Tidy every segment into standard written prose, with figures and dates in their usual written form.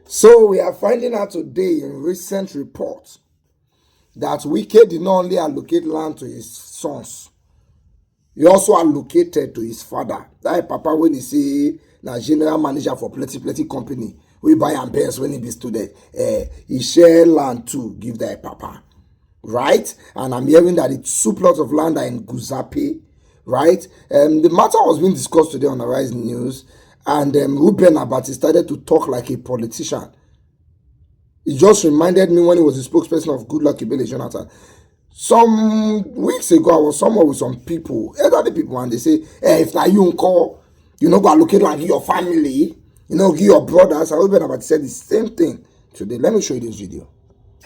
So we are finding out today in recent reports that Wike did not only allocate land to his sons, he also allocated to his father. That papa when he say na general manager for plenty company, we buy and Benz when he be student, he share land to give that papa, right? And I'm hearing that it's 2 plots of land are in Guzape, right? The matter was being discussed today on the Rise News, and Ruben Abati started to talk like a politician. It just reminded me when he was the spokesperson of Goodluck Ebele Jonathan. Some weeks ago, I was somewhere with some people, elderly people, and they say, hey, if now you call, you know, go allocate like your family, you know, give your brothers. And Ruben Abati said the same thing today. Let me show you this video.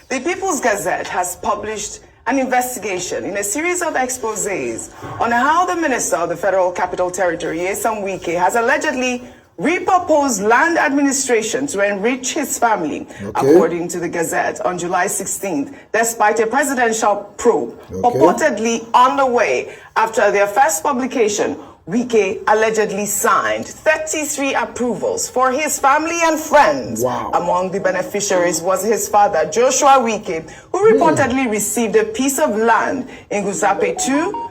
The People's Gazette has published an investigation in a series of exposés on how the Minister of the Federal Capital Territory, Nyesom Wike, has allegedly repurposed land administration to enrich his family, according to the Gazette, on July 16th, despite a presidential probe purportedly underway. After their first publication, Wike allegedly signed 33 approvals for his family and friends. Wow. Among the beneficiaries was his father, Joshua Wike, who reportedly received a piece of land in Guzape 2.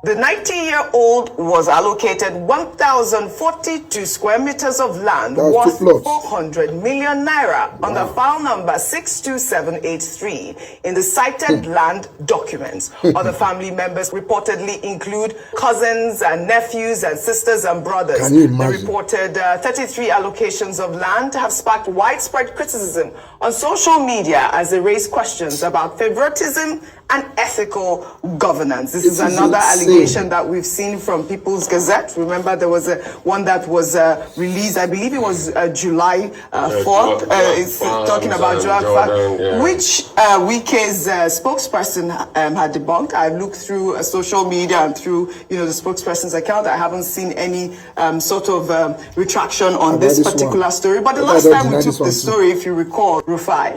The 90-year-old was allocated 1,042 square meters of land worth 400 million naira under file number 62783 in the cited land documents. Other family members reportedly include cousins and nephews and sisters and brothers. Can you imagine? The reported 33 allocations of land have sparked widespread criticism on social media as they raise questions about favoritism and ethical governance. This is another allegation that we've seen from People's Gazette. Remember, there was one that was released, I believe it was July 4th. It's talking about Jordan, which Wike's spokesperson had debunked. I've looked through social media and through the spokesperson's account. I haven't seen any sort of retraction on this particular story. But the last time we took the story, if you recall, Rufai,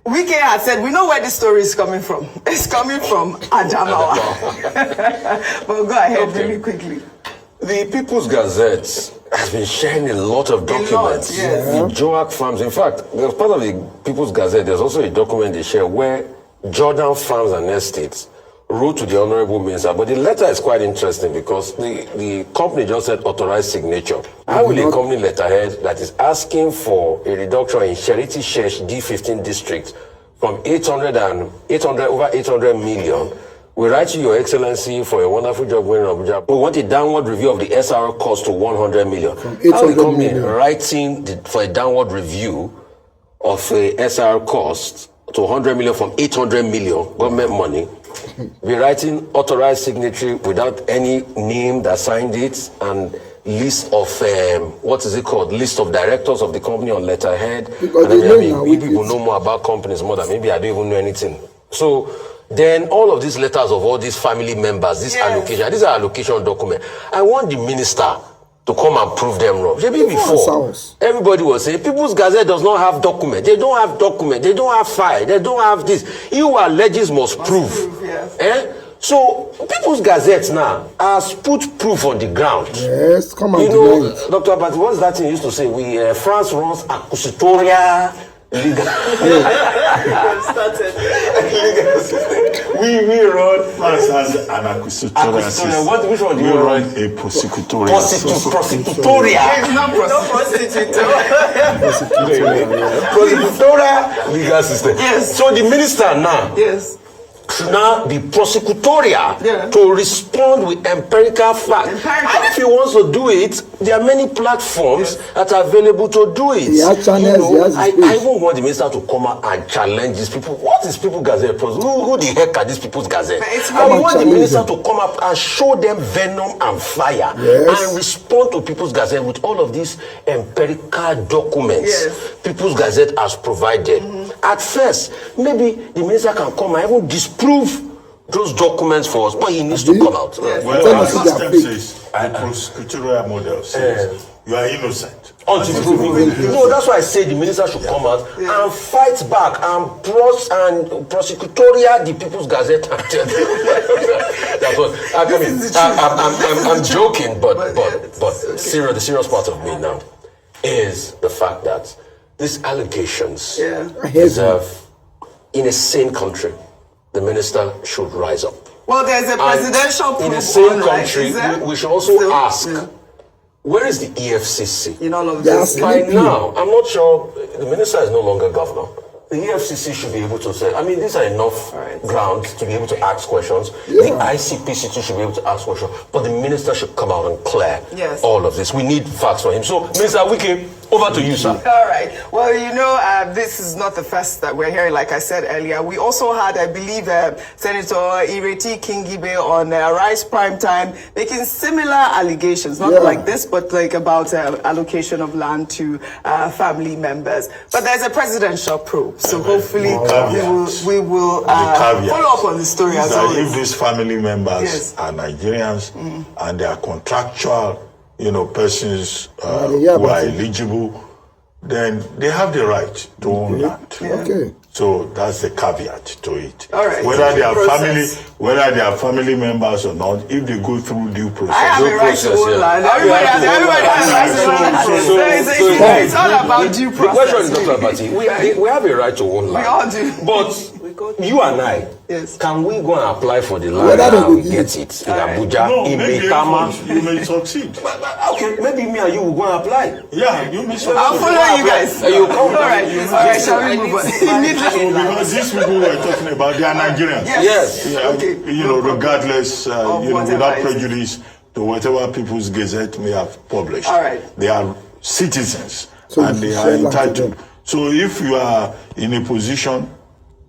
Wike had said, we know where this story is coming from. It's coming from Adamawa. But go ahead really quickly. The People's Gazette has been sharing a lot of documents. The Joak Farms. In fact, as part of the People's Gazette, there's also a document they share where Jordan Farms and Estates wrote to the Honorable Minister. But the letter is quite interesting because the company just said authorized signature. How will a company letterhead that is asking for a reduction in Sherity Shesh D15 district from 800 over 800 million, we write to Your Excellency for a wonderful job going in Abuja. We want a downward review of the SR cost to 100 million. How the company writing for a downward review of a SR cost to 100 million from 800 million government money, be writing authorized signatory without any name that signed it and list of list of directors of the company on letterhead. Because we people know more about companies more than maybe I don't even know anything. So then all of these letters of all these family members, this allocation, these are allocation documents. I want the minister to come and prove them wrong. Maybe before, everybody was saying People's Gazette does not have document. They don't have document. They don't have file. They don't have this. You alleges must prove. So People's Gazette now has put proof on the ground. Yes, come on. Dr. Abati, what's that thing you used to say? France runs accusatoria legal. we run France has an accusatoria system. Which one do you run? A prosecutorial. Prosecutorial. It's not Prosecutorial legal system. Yes. So the minister now. Yes. Should now be prosecutorial to respond with empirical facts. And if he wants to do it, there are many platforms that are available to do it. I even want the minister to come out and challenge these people. What is People's Gazette? Who the heck are these People's Gazette? I want the minister to come up and show them venom and fire and respond to People's Gazette with all of these empirical documents People's Gazette has provided. At first, maybe the minister can come and even disprove those documents for us, but he needs to come out. Well, the system says, the prosecutorial model says, you are innocent. Until proven. No, that's why I say the minister should come out and fight back and prosecutorial the People's Gazette. That's what I'm joking, but the serious part of me now is the fact that these allegations Heavy. deserve, in a sane country, the minister should rise up. Well, there's a presidential And in proof a sane online, country, is there? we should also Still? ask, Yeah. where is the EFCC? In all of They are this. By sleeping. now, I'm not sure, the minister is no longer governor. The EFCC should be able to say, I mean, these are enough grounds to be able to ask questions. The ICPC too should be able to ask questions. But the minister should come out and clear all of this. We need facts from him. So, Mr. Wike, over to you, sir. All right. Well, this is not the first that we're hearing, like I said earlier. We also had, I believe, Senator Ireti Kingibe on Rise Prime Time making similar allegations, not like this, but like about allocation of land to family members. But there's a presidential probe, so hopefully we will follow up on the story as well. If these family members are Nigerians and they are contractual, persons who are eligible, then they have the right to own land. Okay. So that's the caveat to it. All right. Whether they are family members or not, if they go through due process. I have a right to own land. Everybody has a right to own land. It's all about due The question is process. not about it. We have a right to own land. We all do. But you and I, can we go and apply for the land Whether they and will we give get it in Abuja, No, in maybe Maitama? you may succeed. Okay, maybe me and you will go and apply. Yeah, you may succeed. I'll follow you guys. You come. All right, shall we move on? So because these people we're talking about, they are Nigerians. Yes. Yeah, regardless, whatever without it is. prejudice to whatever People's Gazette may have published. All right. They are citizens So and you they should are share land with entitled. them. So if you are in a position,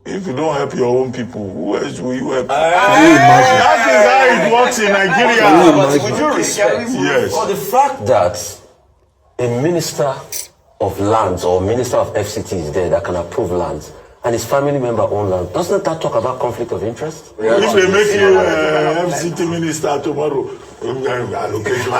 if you don't help your own people, who else will you help? That is how it works in Nigeria. But with due respect, Yes. for the fact that a minister of lands or minister of FCT is there that can approve lands and his family member own land, doesn't that talk about conflict of interest? If they make you FCT minister tomorrow, allocation.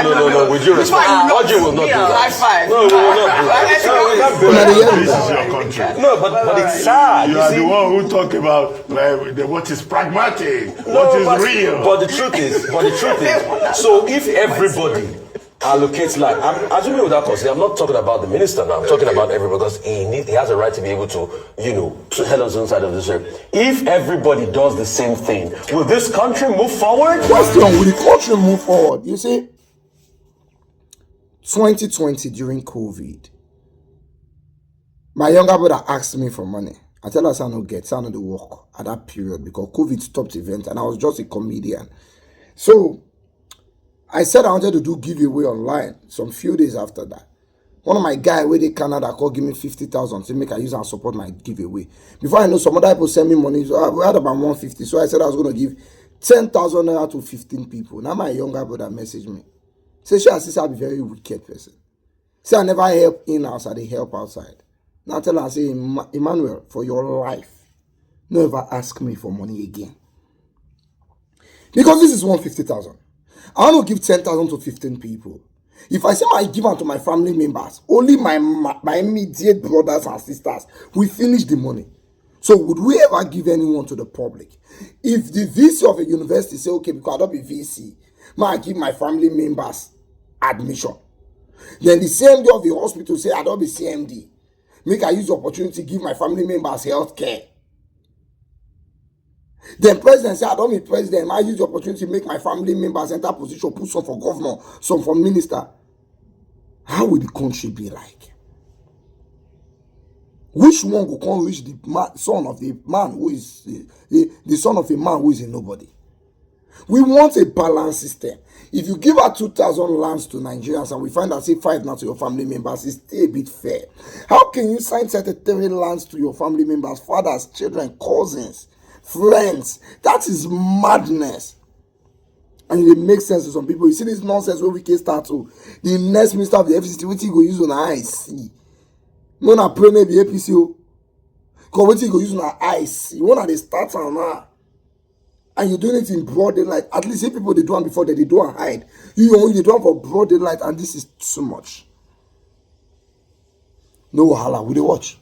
No, with due respect, Oji will not do High that. five. No, we will not do that. This is your country. No, but it's sad. You are the one who talk about what is pragmatic, what is real. But the truth is, so if everybody allocates land, I'm assuming without consider, I'm not talking about the minister now, I'm talking about everybody because he has a right to be able to, to hell on his own side of the story. If everybody does the same thing, will this country move forward? Question, will the country move forward? You see, 2020 during COVID, my younger brother asked me for money. I tell her I no get, I no dey work at that period because COVID stopped the event and I was just a comedian. So I said I wanted to do giveaway online some few days after that. One of my guys where they Canada called give me 50,000 to make I use and support my giveaway. Before I know, some other people send me money. So we had about 150. So I said I was going to give 10,000 naira to 15 people. Now my younger brother messaged me. Say, she says I'll be very wicked person. Say I never help in-house, I dey help outside. Now tell her, I say, Emmanuel, for your life, never ask me for money again. Because this is 150,000. I want to give 10,000 to 15 people. If I say I give out to my family members, only my immediate brothers and sisters, we finish the money. So would we ever give anyone to the public? If the VC of a university say, okay, because I don't be VC, I give my family members admission. Then the CMD of the hospital say, I don't be CMD. Make I use the opportunity to give my family members health care. Then president say, I don't be president. I use the opportunity to make my family members enter position, put some for governor, some for minister. How will the country be like? Which one will come reach the son of the man who is the son of a man who is a nobody? We want a balanced system. If you give out 2,000 lands to Nigerians and we find out say 5 now to your family members, it's still a bit fair. How can you sign 33 lands to your family members, fathers, children, cousins, friends? That is madness. And it makes sense to some people. You see this nonsense where we can start to the next minister of the FCT, what he go use on IC. No na pray maybe APCO. Because what he go use on IC. One of the start now. And you're doing it in broad daylight. At least if people they do it before they do and hide. You do it for broad daylight, and this is too much. No wahala, we dey watch.